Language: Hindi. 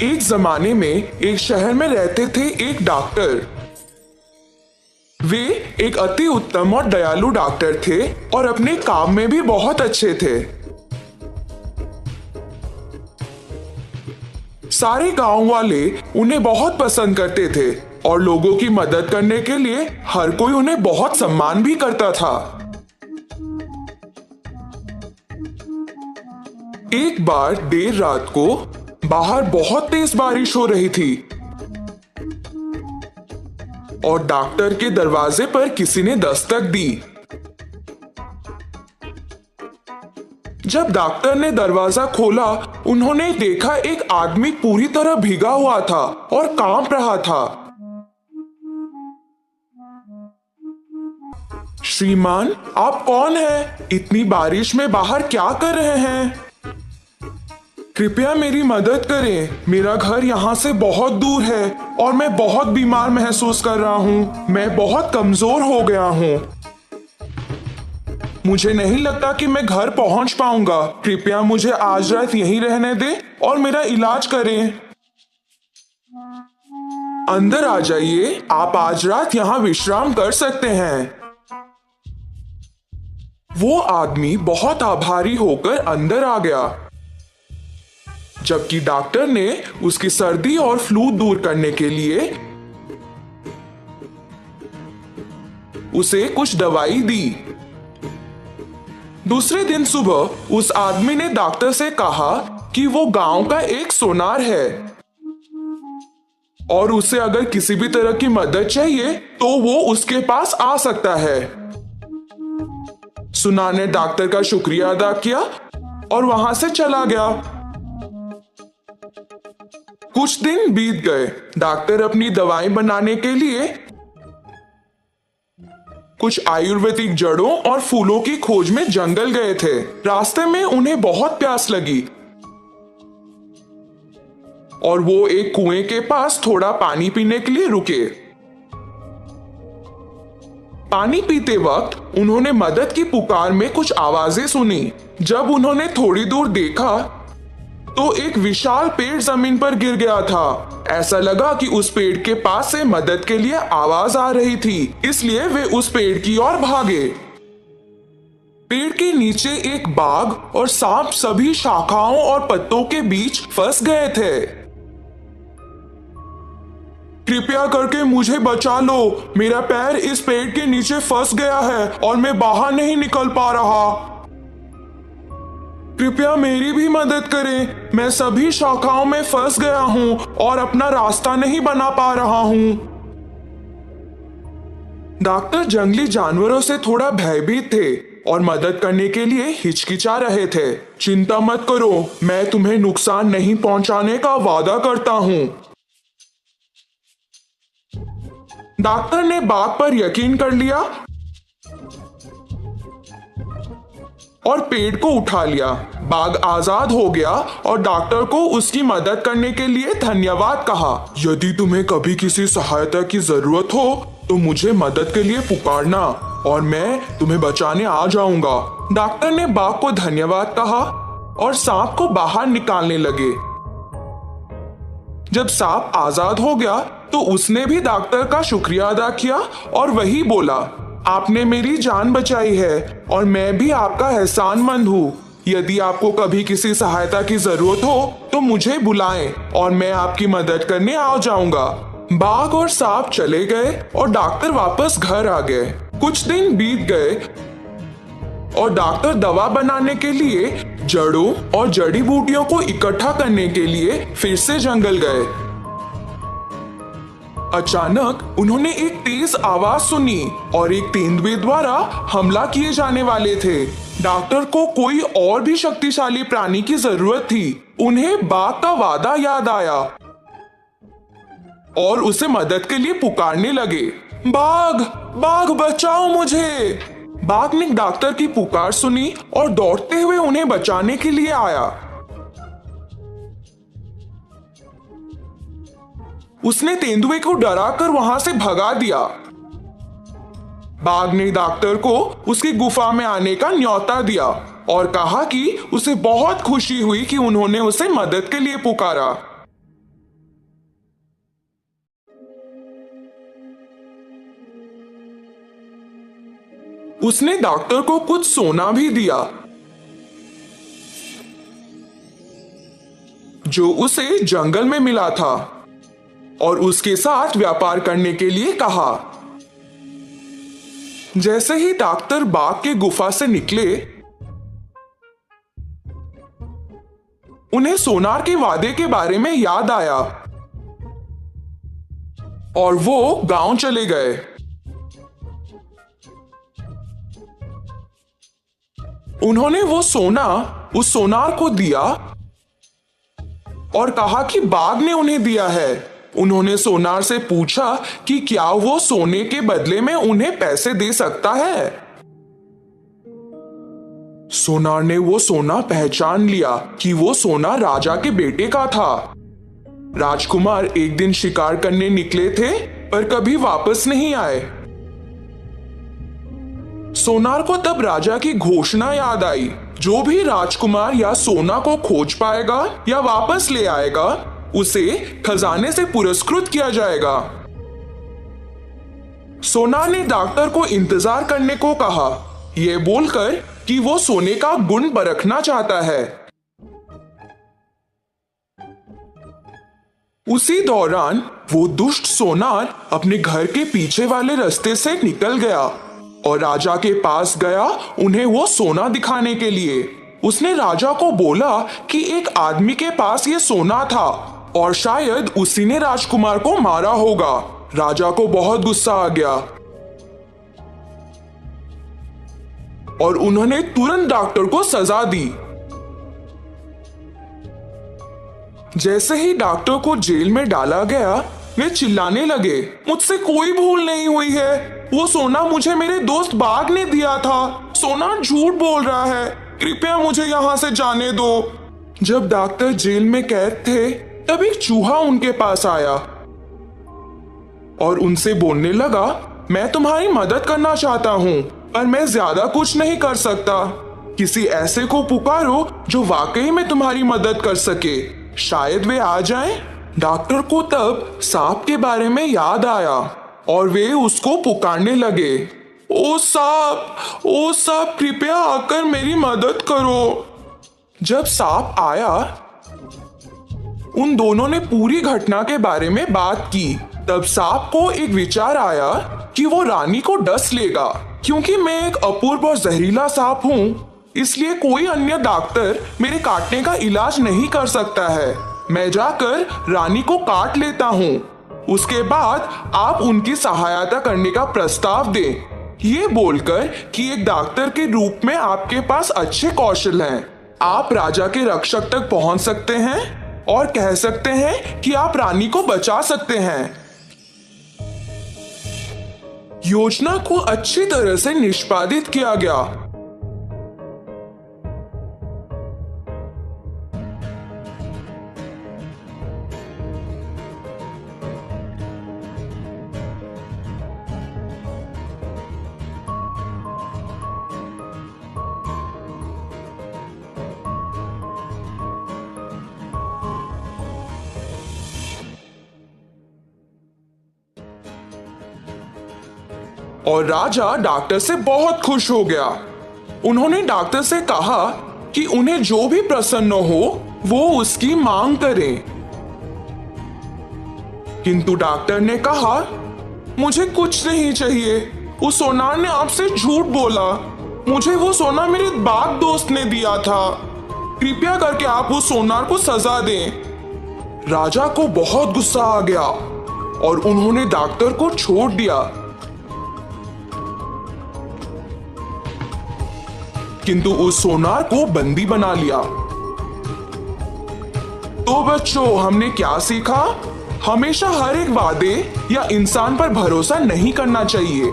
एक जमाने में एक शहर में रहते थे एक डॉक्टर। वे एक अति उत्तम और दयालु डॉक्टर थे और अपने काम में भी बहुत अच्छे थे। सारे गांव वाले उन्हें बहुत पसंद करते थे और लोगों की मदद करने के लिए हर कोई उन्हें बहुत सम्मान भी करता था। एक बार देर रात को बाहर बहुत तेज बारिश हो रही थी और डॉक्टर के दरवाजे पर किसी ने दस्तक दी। जब डॉक्टर ने दरवाजा खोला, उन्होंने देखा एक आदमी पूरी तरह भीगा हुआ था और कांप रहा था। श्रीमान, आप कौन हैं? इतनी बारिश में बाहर क्या कर रहे हैं? कृपया मेरी मदद करें। मेरा घर यहाँ से बहुत दूर है और मैं बहुत बीमार महसूस कर रहा हूँ। मैं बहुत कमजोर हो गया हूँ। मुझे नहीं लगता कि मैं घर पहुँच पाऊंगा। कृपया मुझे आज रात यहीं रहने दें और मेरा इलाज करें। अंदर आ जाइए। आप आज रात यहाँ विश्राम कर सकते हैं। वो आदमी बहुत आभारी होकर अंदर आ गया, जबकि डॉक्टर ने उसकी सर्दी और फ्लू दूर करने के लिए उसे कुछ दवाई दी। दूसरे दिन सुबह उस आदमी ने डॉक्टर से कहा कि वो गांव का एक सोनार है और उसे अगर किसी भी तरह की मदद चाहिए तो वो उसके पास आ सकता है। सुनार ने डॉक्टर का शुक्रिया अदा किया और वहां से चला गया। कुछ दिन बीत गए। डॉक्टर अपनी दवाएं बनाने के लिए कुछ आयुर्वेदिक जड़ों और फूलों की खोज में जंगल गए थे। रास्ते में उन्हें बहुत प्यास लगी और वो एक कुएं के पास थोड़ा पानी पीने के लिए रुके। पानी पीते वक्त उन्होंने मदद की पुकार में कुछ आवाजें सुनी। जब उन्होंने थोड़ी दूर देखा तो एक विशाल पेड़ जमीन पर गिर गया था। ऐसा लगा कि उस पेड़ के पास से मदद के लिए आवाज आ रही थी, इसलिए वे उस पेड़ की ओर भागे। पेड़ के नीचे एक बाघ और सांप सभी शाखाओं और पत्तों के बीच फंस गए थे। कृपया करके मुझे बचा लो। मेरा पैर इस पेड़ के नीचे फंस गया है और मैं बाहर नहीं निकल पा रहा। कृपया मेरी भी मदद करें। मैं सभी शाखाओं में फंस गया हूँ और अपना रास्ता नहीं बना पा रहा हूँ। डॉक्टर जंगली जानवरों से थोड़ा भयभीत थे और मदद करने के लिए हिचकिचा रहे थे। चिंता मत करो, मैं तुम्हें नुकसान नहीं पहुंचाने का वादा करता हूँ। डॉक्टर ने बाघ पर यकीन कर लिया और पेड़ को उठा लिया। बाघ आजाद हो गया और डॉक्टर को उसकी मदद करने के लिए धन्यवाद कहा। यदि तुम्हें कभी किसी सहायता की जरूरत हो तो मुझे मदद के लिए पुकारना और मैं तुम्हें बचाने आ जाऊंगा। डॉक्टर ने बाघ को धन्यवाद कहा और सांप को बाहर निकालने लगे। जब सांप आजाद हो गया तो उसने भी डॉक्टर का शुक्रिया अदा किया और वही बोला, आपने मेरी जान बचाई है और मैं भी आपका एहसानमंद हूँ। यदि आपको कभी किसी सहायता की जरूरत हो तो मुझे बुलाएं और मैं आपकी मदद करने आ जाऊंगा। बाघ और सांप चले गए और डॉक्टर वापस घर आ गए। कुछ दिन बीत गए और डॉक्टर दवा बनाने के लिए जड़ों और जड़ी बूटियों को इकट्ठा करने के लिए फिर से जंगल गए। अचानक उन्होंने एक तेज आवाज सुनी और एक तेंदुए द्वारा हमला किए जाने वाले थे। डॉक्टर को कोई और भी शक्तिशाली प्राणी की जरूरत थी। उन्हें बाघ का वादा याद आया और उसे मदद के लिए पुकारने लगे, बाघ, बाघ बचाओ मुझे। बाघ ने डॉक्टर की पुकार सुनी और दौड़ते हुए उन्हें बचाने के लिए आया। उसने तेंदुए को डराकर वहां से भगा दिया। बाघ ने डॉक्टर को उसकी गुफा में आने का न्योता दिया और कहा कि उसे बहुत खुशी हुई कि उन्होंने उसे मदद के लिए पुकारा। उसने डॉक्टर को कुछ सोना भी दिया जो उसे जंगल में मिला था, और उसके साथ व्यापार करने के लिए कहा। जैसे ही डॉक्टर बाग के गुफा से निकले, उन्हें सोनार के वादे के बारे में याद आया और वो गांव चले गए। उन्होंने वो सोना उस सोनार को दिया और कहा कि बाघ ने उन्हें दिया है। उन्होंने सोनार से पूछा कि क्या वो सोने के बदले में उन्हें पैसे दे सकता है। सोनार ने वो सोना पहचान लिया कि वो सोना राजा के बेटे का था। राजकुमार एक दिन शिकार करने निकले थे पर कभी वापस नहीं आए। सोनार को तब राजा की घोषणा याद आई, जो भी राजकुमार या सोना को खोज पाएगा या वापस ले आएगा, उसे खजाने से पुरस्कृत किया जाएगा। सोनार ने डॉक्टर को इंतजार करने को कहा, यह बोलकर कि वो सोने का गुण परखना चाहता है। उसी दौरान वो दुष्ट सोनार अपने घर के पीछे वाले रास्ते से निकल गया और राजा के पास गया उन्हें वो सोना दिखाने के लिए। उसने राजा को बोला कि एक आदमी के पास ये सोना था और शायद उसी ने राजकुमार को मारा होगा। राजा को बहुत गुस्सा आ गया और उन्होंने तुरंत डॉक्टर को सजा दी। जैसे ही डॉक्टर को जेल में डाला गया, वे चिल्लाने लगे, मुझसे कोई भूल नहीं हुई है। वो सोना मुझे मेरे दोस्त बाघ ने दिया था। सोना झूठ बोल रहा है। कृपया मुझे यहाँ से जाने दो। जब डॉक्टर जेल में कैद थे, तब एक चूहा उनके पास आया और उनसे बोलने लगा, मैं तुम्हारी मदद करना चाहता हूँ, पर मैं ज्यादा कुछ नहीं कर सकता। किसी ऐसे को पुकारो जो वाकई में तुम्हारी मदद कर सके, शायद वे आ जाएं। डॉक्टर को तब सांप के बारे में याद आया और वे उसको पुकारने लगे, ओ सांप, कृपया आकर मेरी मदद करो। जब सांप आया, उन दोनों ने पूरी घटना के बारे में बात की। तब सांप को एक विचार आया कि वो रानी को डस लेगा। क्योंकि मैं एक अपूर्व और जहरीला सांप हूँ, इसलिए कोई अन्य डॉक्टर मेरे काटने का इलाज नहीं कर सकता है। मैं जाकर रानी को काट लेता हूँ। उसके बाद आप उनकी सहायता करने का प्रस्ताव दें, ये बोलकर कि एक डॉक्टर के रूप में आपके पास अच्छे कौशल हैं। आप राजा के रक्षक तक पहुंच सकते हैं और कह सकते हैं कि आप रानी को बचा सकते हैं। योजना को अच्छी तरह से निष्पादित किया गया। और राजा डॉक्टर से बहुत खुश हो गया। उन्होंने डॉक्टर से कहा कि उन्हें जो भी प्रसन्न हो वो उसकी मांग करें। किंतु डॉक्टर ने कहा, मुझे कुछ नहीं चाहिए। उस सोनार ने आपसे झूठ बोला। मुझे वो सोना मेरे बाघ दोस्त ने दिया था। कृपया करके आप उस सोनार को सजा दें। राजा को बहुत गुस्सा आ गया और उन्होंने डॉक्टर को छोड़ दिया। किंतु उस सोनार को बंदी बना लिया। तो बच्चों, हमने क्या सीखा? हमेशा हर एक वादे या इंसान पर भरोसा नहीं करना चाहिए।